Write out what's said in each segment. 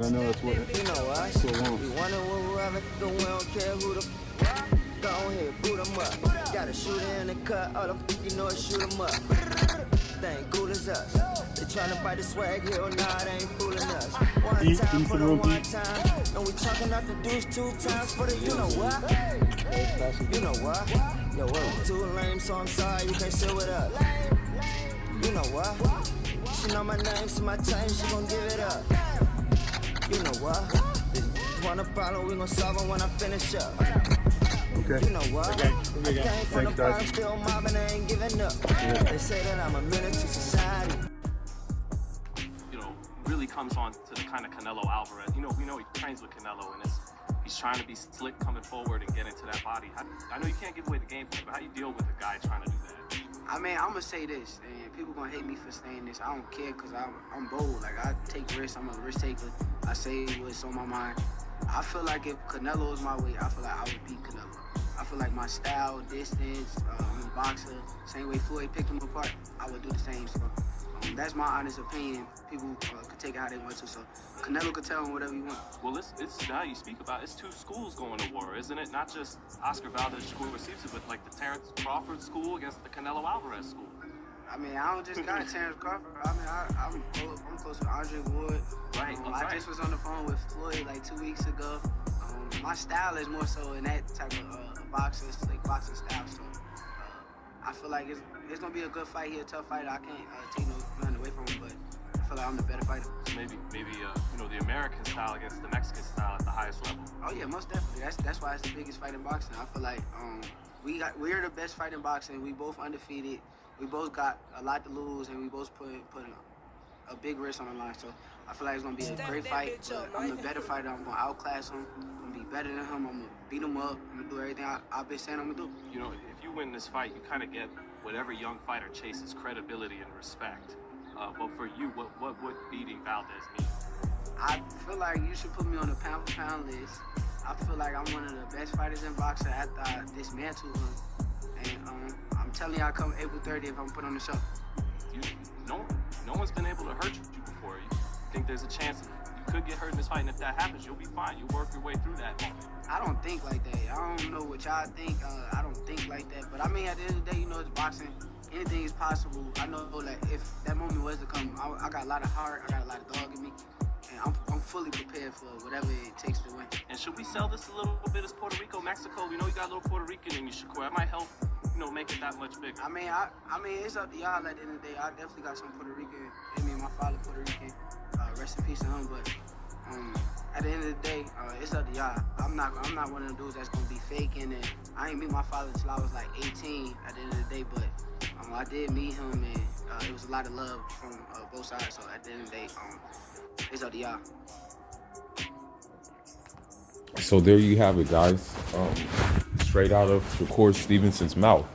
I know that's what. You know what? So long. We wanna whoever, we don't care who the go ahead, boot 'em up. Got a shooter in the cut, all the you know, shoot 'em up. They ain't cool as us. They tryna buy the swag here, nah, they ain't fooling us. One time for the one time, and we talking out the deuce 2 times for the you know what? You know what? Yo, we're too lame, so I'm sorry you can't sit with us. You know what? She know my name, so my time, she gon' give it up. You know what? This one a problem, we gon' solve it when I finish up. Okay. You know what? Okay. I came from the bottom, still mobbing, I ain't giving up. Yeah. They say that I'm a menace to society. You know, really comes on to the kind of Canelo Alvarez. You know, we know he trains with Canelo, and he's trying to be slick coming forward and get into that body. I know you can't give away the game plan, but how you deal with a guy trying to do that? I mean, I'm gonna say this, and people gonna hate me for saying this. I don't care, cause I'm bold. Like, I take risks. I'm a risk taker. I say what's on my mind. I feel like if Canelo was my way, I feel like I would beat Canelo. I feel like my style, distance, I'm a boxer. Same way Floyd picked him apart, I would do the same. So that's my honest opinion. People could take it how they want to. So Canelo could tell him whatever he wants. Well, it's now you speak about it's two schools going to war, isn't it? Not just Oscar Valdez, Shakur receives it, but like the Terrence Crawford school against the Canelo Alvarez school. I mean, I don't just got Terrence Crawford. I mean, I'm close with Andre Ward. Right. I just was on the phone with Floyd like 2 weeks ago. My style is more so in that type of boxing, like boxing style. So I feel like it's gonna be a good fight. He's a tough fighter. I can't take nothing away from him, but I feel like I'm the better fighter. So maybe you know, the American style against the Mexican style at the highest level. Oh yeah, most definitely. That's why it's the biggest fight in boxing. I feel like we're the best fight in boxing. We both undefeated. We both got a lot to lose, and we both put a big risk on the line. So I feel like it's gonna be a great fight. But I'm the better fighter. I'm gonna outclass him. I'm gonna be better than him. I'm gonna beat him up. I'm gonna do everything I've been saying I'm gonna do. You know, if you win this fight, you kind of get what every young fighter chases: credibility and respect. But for you, what would beating Valdez mean? I feel like you should put me on the pound-for-pound list. I feel like I'm one of the best fighters in boxing after I dismantle him. And I'm telling you, I'll come April 30th if I'm put on the show. No one's been able to hurt you before. You think there's a chance you could get hurt in this fight, and if that happens, you'll be fine. You'll work your way through that moment. I don't think like that. I don't know what y'all think. I don't think like that. But I mean, at the end of the day, you know, it's boxing. Anything is possible. I know that if that moment was to come, I got a lot of heart. I got a lot of dog in me. And I'm fully prepared for whatever it takes to win. And should we sell this a little bit as Puerto Rico, Mexico? We know you got a little Puerto Rican in you, Shakur. That might help, you know, make it that much bigger. I mean, it's up to y'all at the end of the day. I definitely got some Puerto Rican in me. My father Puerto Rican. Rest in peace to him. But at the end of the day, it's up to y'all. I'm not one of them dudes that's gonna be faking. And I ain't meet my father until I was like 18 at the end of the day. But I did meet him, and it was a lot of love from both sides. So at the end of the day, it's up to y'all. So there you have it, guys. Straight out of Shakur Stevenson's mouth.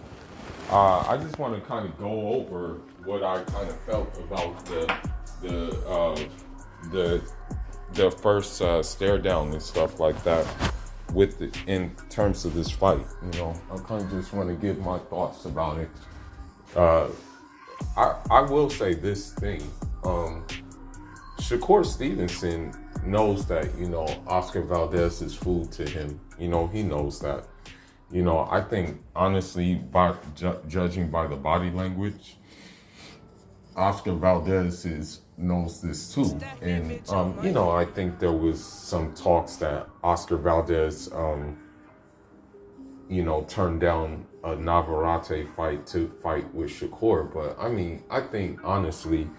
I just want to kind of go over what I kind of felt about the first stare down and stuff like that in terms of this fight. You know, I kind of just want to give my thoughts about it. I will say this thing. Shakur Stevenson knows that, you know, Oscar Valdez is food to him. You know, he knows that. You know, I think, honestly, judging by the body language, Oscar Valdez knows this too. And, you know, I think there was some talks that Oscar Valdez, you know, turned down a Navarrete fight to fight with Shakur. But, I mean, I think, honestly,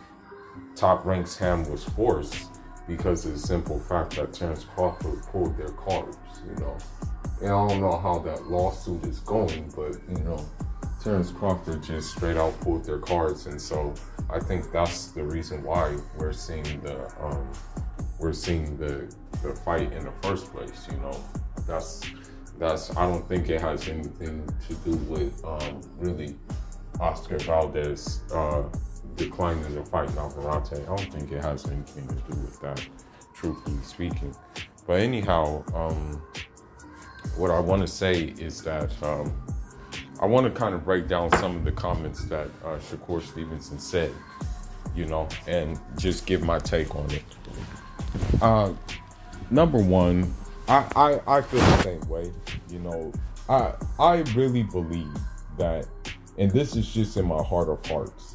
Top Rank's hand was forced because of the simple fact that Terrence Crawford pulled their cards, you know. And I don't know how that lawsuit is going, but, you know, Terrence Crawford just straight out pulled their cards. And so I think that's the reason why we're seeing the fight in the first place, you know. That's I don't think it has anything to do with really Oscar Valdez declining to fight Navarrete. I don't think it has anything to do with that, truthfully speaking. But anyhow, what I want to say is that I want to kind of break down some of the comments that Shakur Stevenson said, you know, and just give my take on it. Number one, I feel the same way. You know, I really believe that, and this is just in my heart of hearts,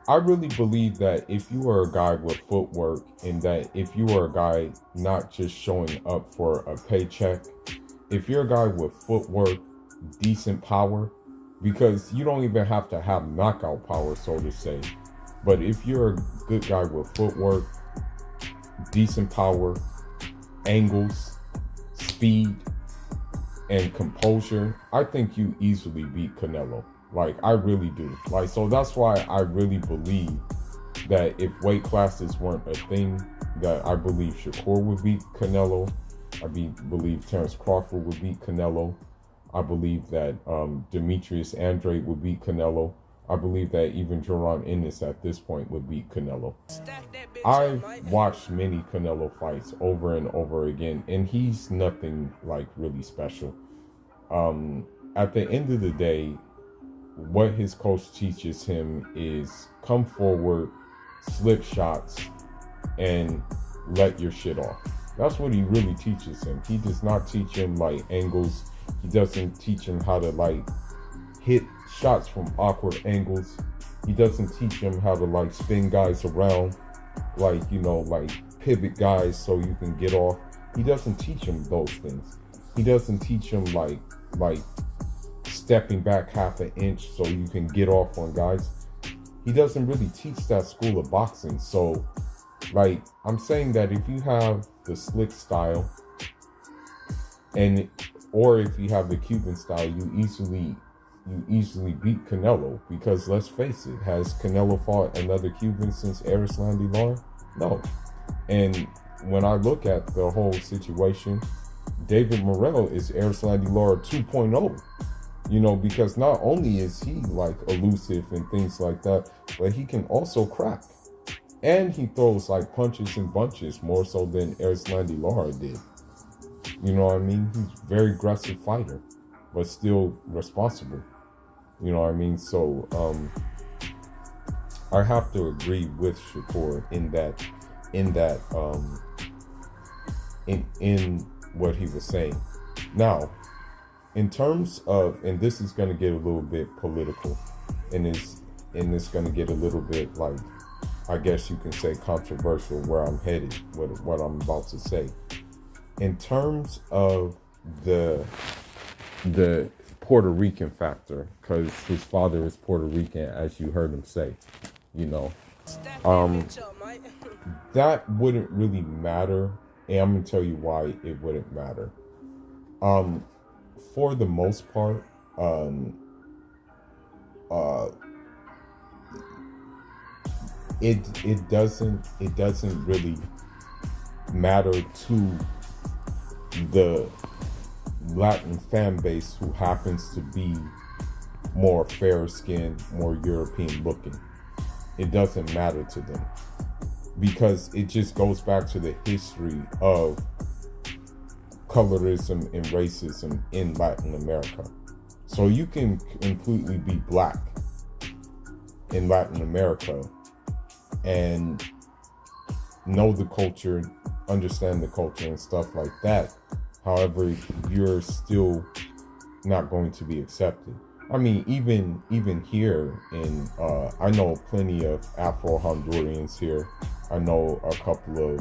I really believe that if you are a guy with footwork, and that if you are a guy not just showing up for a paycheck, if you're a guy with footwork, decent power, because you don't even have to have knockout power, so to say, but if you're a good guy with footwork, decent power, angles, speed, and composure, I think you easily beat Canelo. Like, I really do. Like, so that's why I really believe that if weight classes weren't a thing, that I believe Shakur would beat Canelo. I believe Terrence Crawford would beat Canelo. I believe that Demetrius Andrade would beat Canelo. I believe that even Jaron Ennis at this point would beat Canelo. I've watched many Canelo fights over and over again, and he's nothing like really special. At the end of the day, what his coach teaches him is come forward, slip shots, and let your shit off. That's what he really teaches him. He does not teach him like angles. He doesn't teach him how to like hit shots from awkward angles. He doesn't teach him how to like spin guys around, like, you know, like pivot guys so you can get off. He doesn't teach him those things. He doesn't teach him like stepping back half an inch so you can get off on guys. He doesn't really teach that school of boxing. So, like, I'm saying that if you have the slick style, and or if you have the Cuban style, you easily beat Canelo. Because let's face it, has Canelo fought another Cuban since Erislandy Lara? No. And when I look at the whole situation, David Morrell is Erislandy Lara 2.0. You know, because not only is he like elusive and things like that, but he can also crack. And he throws like punches and bunches more so than Erislandy Lara did. You know what I mean? He's a very aggressive fighter, but still responsible. You know what I mean? So I have to agree with Shakur in what he was saying. Now, in terms of, and this is going to get a little bit political, and it's going to get a little bit like, I guess you can say, controversial where I'm headed with what I'm about to say. In terms of the Puerto Rican factor, because his father is Puerto Rican, as you heard him say, you know, that wouldn't really matter, and I'm gonna tell you why it wouldn't matter. For the most part, it doesn't really matter to the Latin fan base who happens to be more fair skinned, more European looking. It doesn't matter to them, because it just goes back to the history of colorism and racism in Latin America. So you can completely be black in Latin America and know the culture, understand the culture and stuff like that. However, you're still not going to be accepted. I mean, even here in, I know plenty of Afro-Hondurans here. I know a couple of,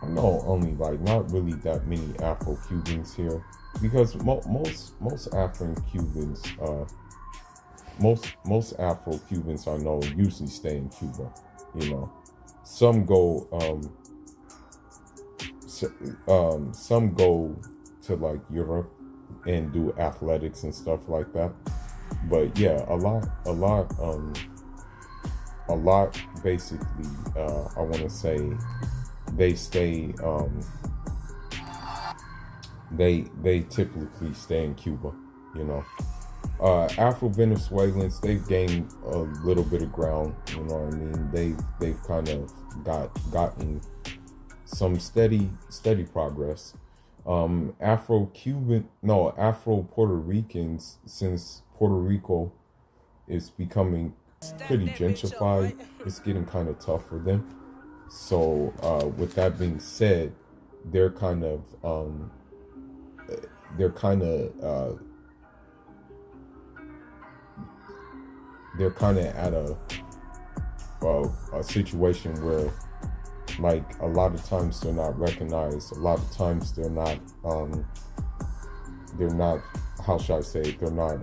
I know only like not really that many Afro-Cubans here, because most Afro-Cubans, most Afro-Cubans I know usually stay in Cuba. You know, some go some go to like Europe and do athletics and stuff like that. But yeah, a lot basically, I want to say they stay, they typically stay in Cuba, you know. Afro-Venezuelans, they've gained a little bit of ground, you know what I mean? They've kind of gotten some steady progress. Afro-Puerto Ricans, since Puerto Rico is becoming pretty gentrified, it's getting kind of tough for them. So with that being said, they're kind of they're kind of at a situation where, like, a lot of times they're not recognized. A lot of times they're not how should I say it? They're not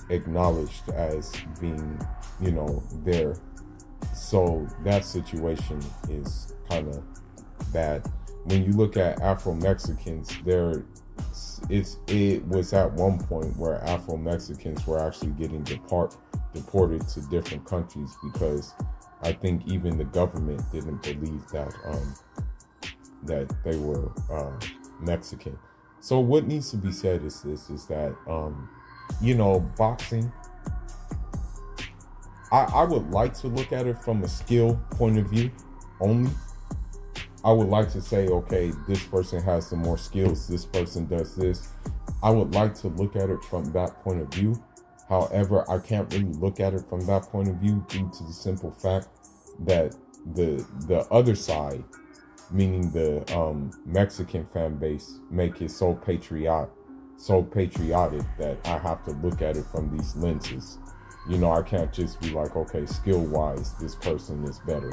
acknowledged as being, there. So that situation is kind of bad. When you look at Afro-Mexicans, it was at one point where Afro-Mexicans were actually getting deported to different countries, because I think even the government didn't believe that they were Mexican. So what needs to be said is that boxing, I would like to look at it from a skill point of view only. I would like to say, okay, this person has some more skills, this person does this. I would like to look at it from that point of view. However, I can't really look at it from that point of view due to the simple fact that the other side, meaning the Mexican fan base, make it so patriotic that I have to look at it from these lenses. I can't just be like, okay, skill-wise, this person is better.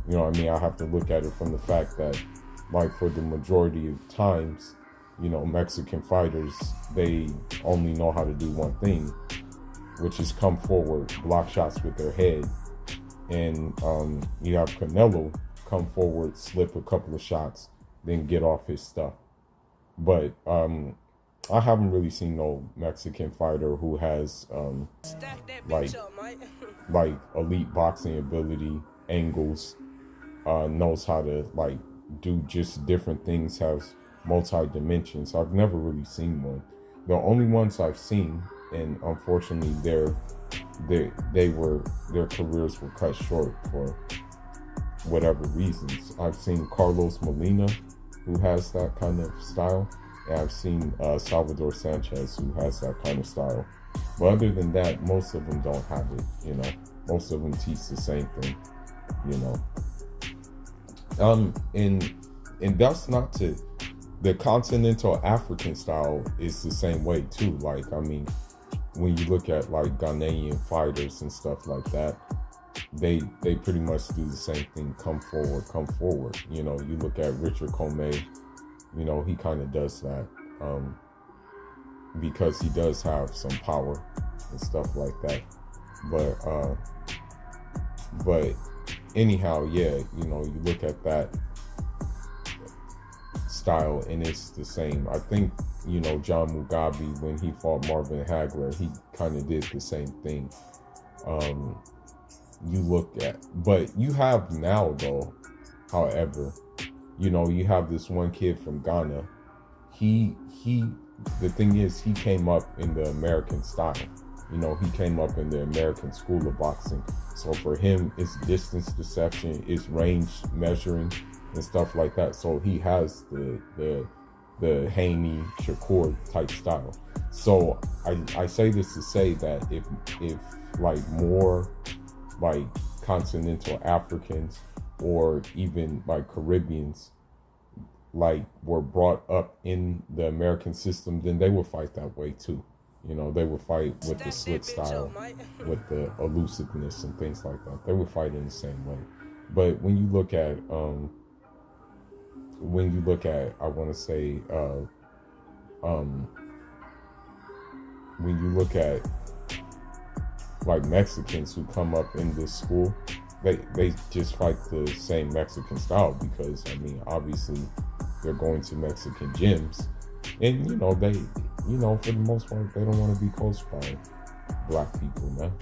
You know what I mean? I have to look at it from the fact that, like, for the majority of times, Mexican fighters, they only know how to do one thing, which is come forward, block shots with their head. And you have Canelo come forward, slip a couple of shots, then get off his stuff. But I haven't really seen no Mexican fighter who has like elite boxing ability, angles, knows how to like do just different things, has multi-dimensions. I've never really seen one. The only ones I've seen, and unfortunately their careers were cut short for whatever reasons. I've seen Carlos Molina, who has that kind of style, and I've seen Salvador Sanchez, who has that kind of style. But other than that, most of them don't have it. Most of them teach the same thing. And that's not to, the continental African style is the same way too. Like, I mean, when you look at like Ghanaian fighters and stuff like that, they pretty much do the same thing. Come forward. You look at Richard Comey, he kind of does that because he does have some power and stuff like that. But anyhow, yeah, you look at that style and it's the same. I think, John Mugabe, when he fought Marvin Hagler, he kind of did the same thing. You look at, but you have now though, however, you have this one kid from Ghana. The thing is, he came up in the American style. He came up in the American school of boxing. So for him, it's distance deception, it's range measuring and stuff like that. So he has the Haney, Shakur type style. So I say this to say that if like more like continental Africans or even like Caribbeans like were brought up in the American system, then they would fight that way too. They would fight with the slick style, with the elusiveness and things like that. They would fight in the same way. But when you look at I want to say when you look at like Mexicans who come up in this school, they just fight the same Mexican style, because I mean, obviously they're going to Mexican gyms, and they for the most part they don't want to be coached by black people, man.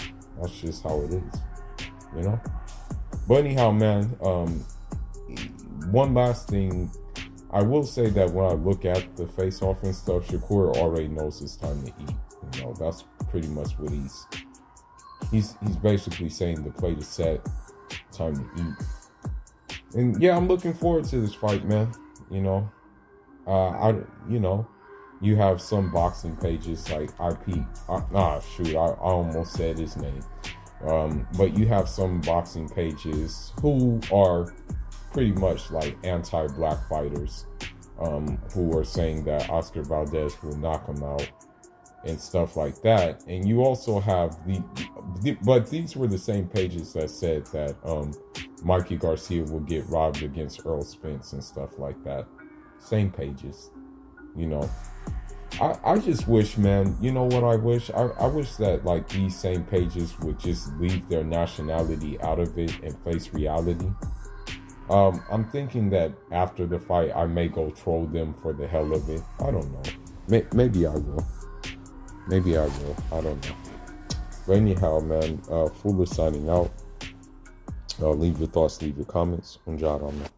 That's just how it is, But anyhow, man, one last thing, I will say that when I look at the face-off and stuff, Shakur already knows it's time to eat. That's pretty much what he's basically saying. The plate is set, time to eat. And yeah, I'm looking forward to this fight, man. You have some boxing pages like I almost said his name. But you have some boxing pages who are pretty much like anti-black fighters, who are saying that Oscar Valdez will knock him out and stuff like that. And you also have but these were the same pages that said that Mikey Garcia will get robbed against Earl Spence and stuff like that. Same pages, you know. I just wish, man, you know what I wish? I wish that like these same pages would just leave their nationality out of it and face reality. I'm thinking that after the fight, I may go troll them for the hell of it. I don't know. Maybe I will. Maybe I will. I don't know. But anyhow, man, Fuller signing out. Leave your thoughts, leave your comments. Unjad on that.